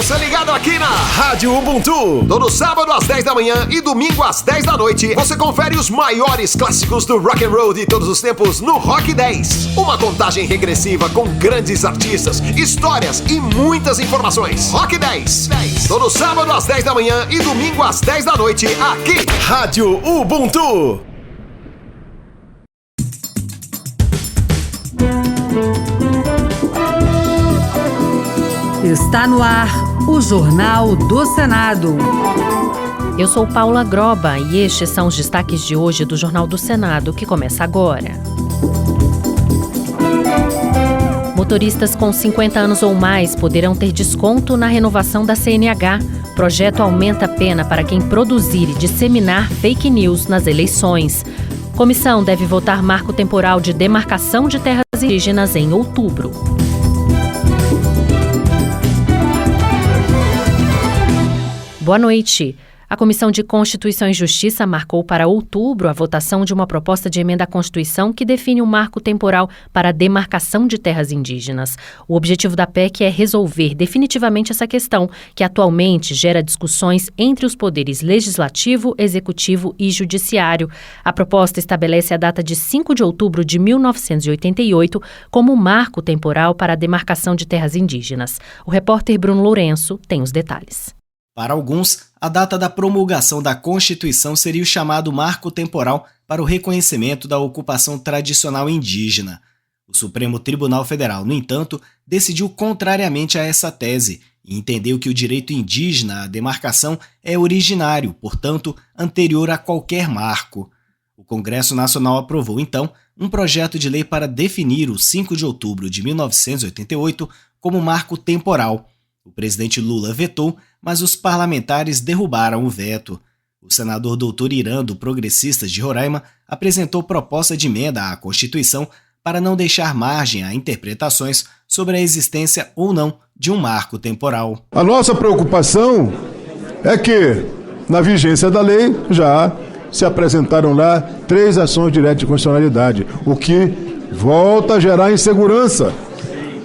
Você ligado aqui na Rádio Ubuntu. Todo sábado às 10 da manhã e domingo às 10 da noite, você confere os maiores clássicos do rock and roll de todos os tempos no Rock 10. Uma contagem regressiva com grandes artistas, histórias e muitas informações. Rock 10. Todo sábado às 10 da manhã e domingo às 10 da noite, aqui, Rádio Ubuntu. Está no ar o Jornal do Senado. Eu sou Paula Groba e estes são os destaques de hoje do Jornal do Senado, que começa agora. Motoristas com 50 anos ou mais poderão ter desconto na renovação da CNH. O projeto aumenta a pena para quem produzir e disseminar fake news nas eleições. Comissão deve votar marco temporal de demarcação de terras indígenas em outubro. Boa noite. A Comissão de Constituição e Justiça marcou para outubro a votação de uma proposta de emenda à Constituição que define um marco temporal para a demarcação de terras indígenas. O objetivo da PEC é resolver definitivamente essa questão, que atualmente gera discussões entre os poderes legislativo, executivo e judiciário. A proposta estabelece a data de 5 de outubro de 1988 como marco temporal para a demarcação de terras indígenas. O repórter Bruno Lourenço tem os detalhes. Para alguns, a data da promulgação da Constituição seria o chamado marco temporal para o reconhecimento da ocupação tradicional indígena. O Supremo Tribunal Federal, no entanto, decidiu contrariamente a essa tese e entendeu que o direito indígena à demarcação é originário, portanto, anterior a qualquer marco. O Congresso Nacional aprovou, então, um projeto de lei para definir o 5 de outubro de 1988 como marco temporal. O presidente Lula vetou, mas os parlamentares derrubaram o veto. O senador Doutor Irã, do Progressistas de Roraima, apresentou proposta de emenda à Constituição para não deixar margem a interpretações sobre a existência ou não de um marco temporal. A nossa preocupação é que, na vigência da lei, já se apresentaram lá 3 ações diretas de constitucionalidade, o que volta a gerar insegurança,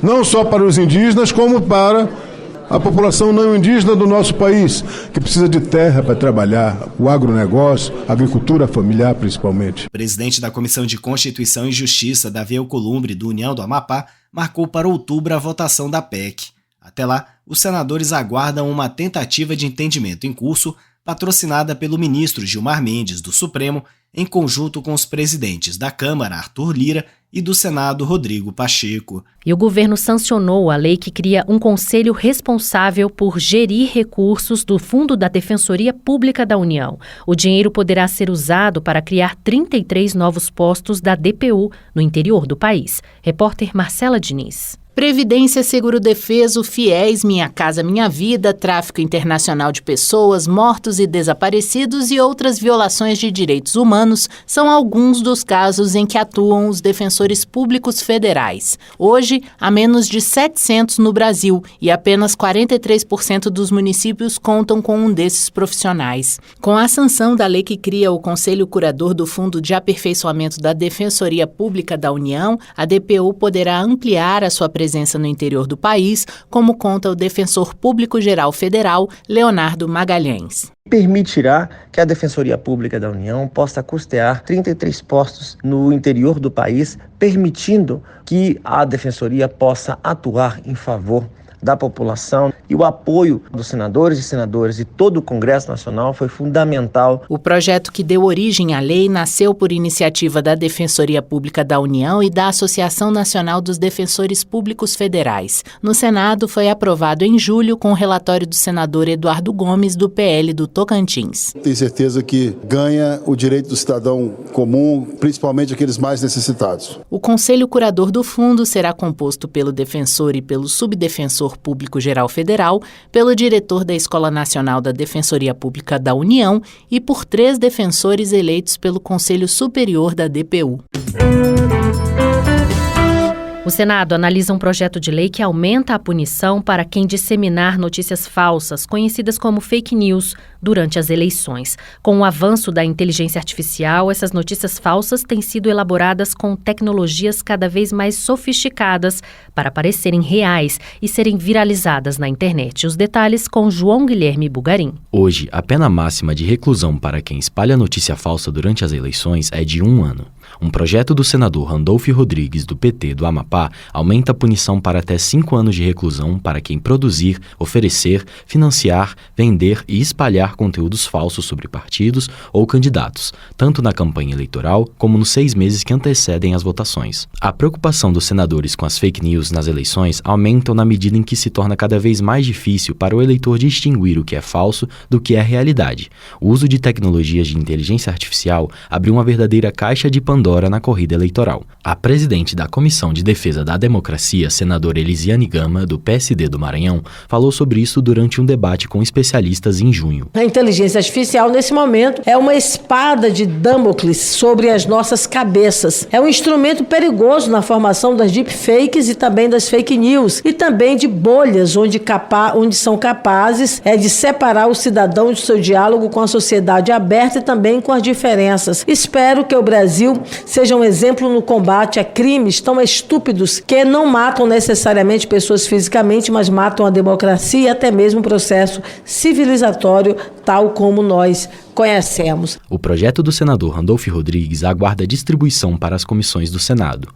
não só para os indígenas, como para a população não indígena do nosso país, que precisa de terra para trabalhar, o agronegócio, a agricultura familiar principalmente. O presidente da Comissão de Constituição e Justiça, Davi Alcolumbre, do União do Amapá, marcou para outubro a votação da PEC. Até lá, os senadores aguardam uma tentativa de entendimento em curso, patrocinada pelo ministro Gilmar Mendes, do Supremo, em conjunto com os presidentes da Câmara, Arthur Lira, e do Senado, Rodrigo Pacheco. E o governo sancionou a lei que cria um conselho responsável por gerir recursos do Fundo da Defensoria Pública da União. O dinheiro poderá ser usado para criar 33 novos postos da DPU no interior do país. Repórter Marcela Diniz. Previdência, Seguro-Defeso, Fiéis, Minha Casa Minha Vida, tráfico internacional de pessoas, mortos e desaparecidos e outras violações de direitos humanos são alguns dos casos em que atuam os defensores públicos federais. Hoje, há menos de 700 no Brasil e apenas 43% dos municípios contam com um desses profissionais. Com a sanção da lei que cria o Conselho Curador do Fundo de Aperfeiçoamento da Defensoria Pública da União, a DPU poderá ampliar a sua presença no interior do país, como conta o Defensor Público-Geral Federal, Leonardo Magalhães. Permitirá que a Defensoria Pública da União possa custear 33 postos no interior do país, permitindo que a Defensoria possa atuar em favor da população, e o apoio dos senadores e senadoras e todo o Congresso Nacional foi fundamental. O projeto que deu origem à lei nasceu por iniciativa da Defensoria Pública da União e da Associação Nacional dos Defensores Públicos Federais. No Senado foi aprovado em julho com o relatório do senador Eduardo Gomes, do PL do Tocantins. Tenho certeza que ganha o direito do cidadão comum, principalmente aqueles mais necessitados. O Conselho Curador do Fundo será composto pelo defensor e pelo subdefensor Público-Geral Federal, pelo diretor da Escola Nacional da Defensoria Pública da União e por 3 defensores eleitos pelo Conselho Superior da DPU. O Senado analisa um projeto de lei que aumenta a punição para quem disseminar notícias falsas, conhecidas como fake news, durante as eleições. Com o avanço da inteligência artificial, essas notícias falsas têm sido elaboradas com tecnologias cada vez mais sofisticadas para parecerem reais e serem viralizadas na internet. Os detalhes com João Guilherme Bugarim. Hoje, a pena máxima de reclusão para quem espalha notícia falsa durante as eleições é de 1 ano. Um projeto do senador Randolfo Rodrigues, do PT do Amapá, aumenta a punição para até 5 anos de reclusão para quem produzir, oferecer, financiar, vender e espalhar conteúdos falsos sobre partidos ou candidatos, tanto na campanha eleitoral como nos 6 meses que antecedem as votações. A preocupação dos senadores com as fake news nas eleições aumentam na medida em que se torna cada vez mais difícil para o eleitor distinguir o que é falso do que é realidade. O uso de tecnologias de inteligência artificial abriu uma verdadeira caixa de Pandora na corrida eleitoral. A presidente da Comissão de Defesa da Democracia, senadora Elisiane Gama, do PSD do Maranhão, falou sobre isso durante um debate com especialistas em junho. A inteligência artificial, nesse momento, é uma espada de Damocles sobre as nossas cabeças. É um instrumento perigoso na formação das deepfakes e também das fake news, e também de bolhas onde são capazes de separar o cidadão de seu diálogo com a sociedade aberta e também com as diferenças. Espero que o Brasil seja um exemplo no combate a crimes tão estúpidos que não matam necessariamente pessoas fisicamente, mas matam a democracia e até mesmo o processo civilizatório tal como nós conhecemos. O projeto do senador Randolfo Rodrigues aguarda distribuição para as comissões do Senado.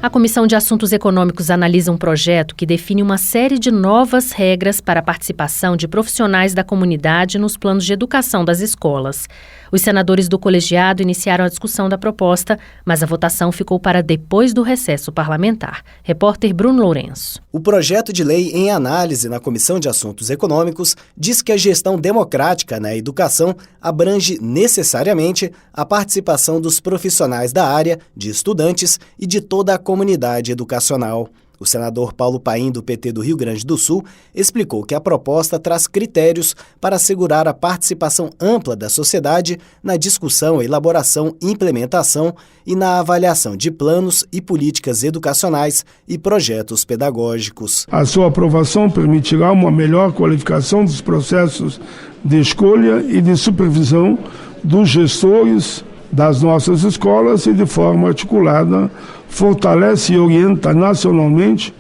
A Comissão de Assuntos Econômicos analisa um projeto que define uma série de novas regras para a participação de profissionais da comunidade nos planos de educação das escolas. Os senadores do colegiado iniciaram a discussão da proposta, mas a votação ficou para depois do recesso parlamentar. Repórter Bruno Lourenço. O projeto de lei em análise na Comissão de Assuntos Econômicos diz que a gestão democrática na educação abrange necessariamente a participação dos profissionais da área, de estudantes e de toda a comunidade educacional. O senador Paulo Paim, do PT do Rio Grande do Sul, explicou que a proposta traz critérios para assegurar a participação ampla da sociedade na discussão, elaboração, implementação e na avaliação de planos e políticas educacionais e projetos pedagógicos. A sua aprovação permitirá uma melhor qualificação dos processos de escolha e de supervisão dos gestores das nossas escolas e, de forma articulada, fortalece e orienta nacionalmente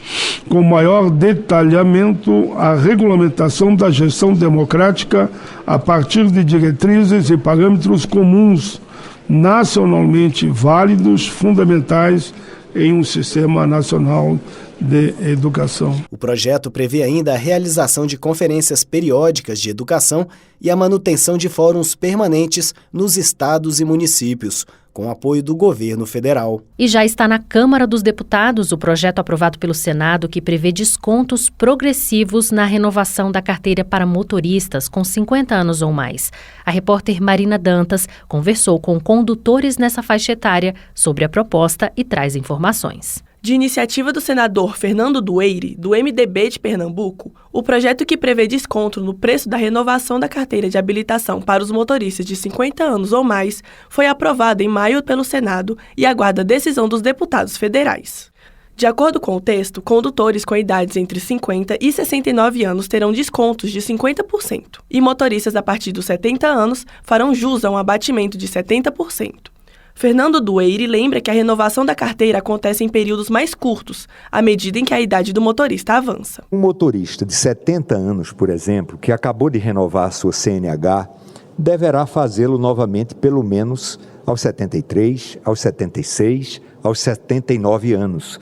com maior detalhamento a regulamentação da gestão democrática a partir de diretrizes e parâmetros comuns, nacionalmente válidos, fundamentais em um sistema nacional de educação. O projeto prevê ainda a realização de conferências periódicas de educação e a manutenção de fóruns permanentes nos estados e municípios, com apoio do governo federal. E já está na Câmara dos Deputados o projeto aprovado pelo Senado que prevê descontos progressivos na renovação da carteira para motoristas com 50 anos ou mais. A repórter Marina Dantas conversou com condutores nessa faixa etária sobre a proposta e traz informações. De iniciativa do senador Fernando Dueire, do MDB de Pernambuco, o projeto que prevê desconto no preço da renovação da carteira de habilitação para os motoristas de 50 anos ou mais foi aprovado em maio pelo Senado e aguarda a decisão dos deputados federais. De acordo com o texto, condutores com idades entre 50 e 69 anos terão descontos de 50% e motoristas a partir dos 70 anos farão jus a um abatimento de 70%. Fernando Dueire lembra que a renovação da carteira acontece em períodos mais curtos, à medida em que a idade do motorista avança. Um motorista de 70 anos, por exemplo, que acabou de renovar a sua CNH, deverá fazê-lo novamente pelo menos aos 73, aos 76, aos 79 anos.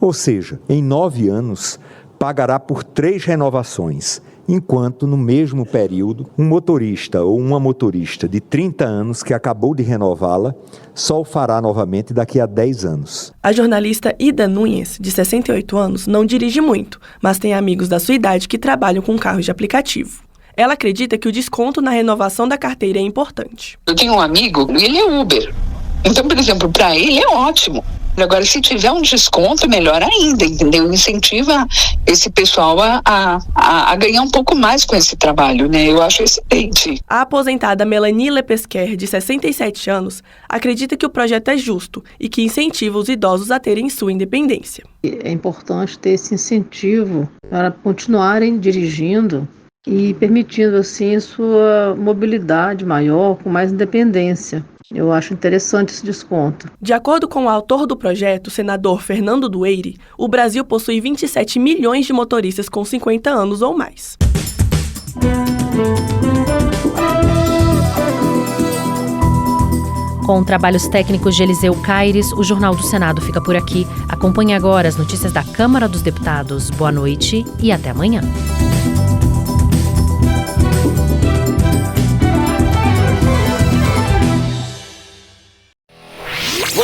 Ou seja, em 9 anos, pagará por 3 renovações, enquanto no mesmo período, um motorista ou uma motorista de 30 anos que acabou de renová-la só o fará novamente daqui a 10 anos. A jornalista Ida Nunes, de 68 anos, não dirige muito, mas tem amigos da sua idade que trabalham com carros de aplicativo. Ela acredita que o desconto na renovação da carteira é importante. Eu tenho um amigo, ele é Uber. Então, por exemplo, para ele é ótimo. Agora, se tiver um desconto, melhor ainda, entendeu? Incentiva esse pessoal a ganhar um pouco mais com esse trabalho, né? Eu acho excelente. A aposentada Melanie Lepesquer, de 67 anos, acredita que o projeto é justo e que incentiva os idosos a terem sua independência. É importante ter esse incentivo para continuarem dirigindo e permitindo, assim, sua mobilidade maior, com mais independência. Eu acho interessante esse desconto. De acordo com o autor do projeto, o senador Fernando Dueire, o Brasil possui 27 milhões de motoristas com 50 anos ou mais. Com trabalhos técnicos de Eliseu Caires, o Jornal do Senado fica por aqui. Acompanhe agora as notícias da Câmara dos Deputados. Boa noite e até amanhã.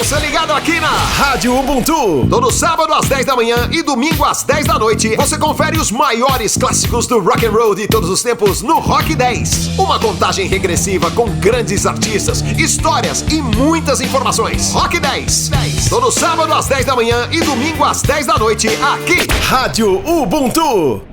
Você ligado aqui na Rádio Ubuntu. Todo sábado às 10 da manhã e domingo às 10 da noite, você confere os maiores clássicos do rock and roll de todos os tempos no Rock 10. Uma contagem regressiva com grandes artistas, histórias e muitas informações. Rock 10. Todo sábado às 10 da manhã e domingo às 10 da noite, aqui, Rádio Ubuntu.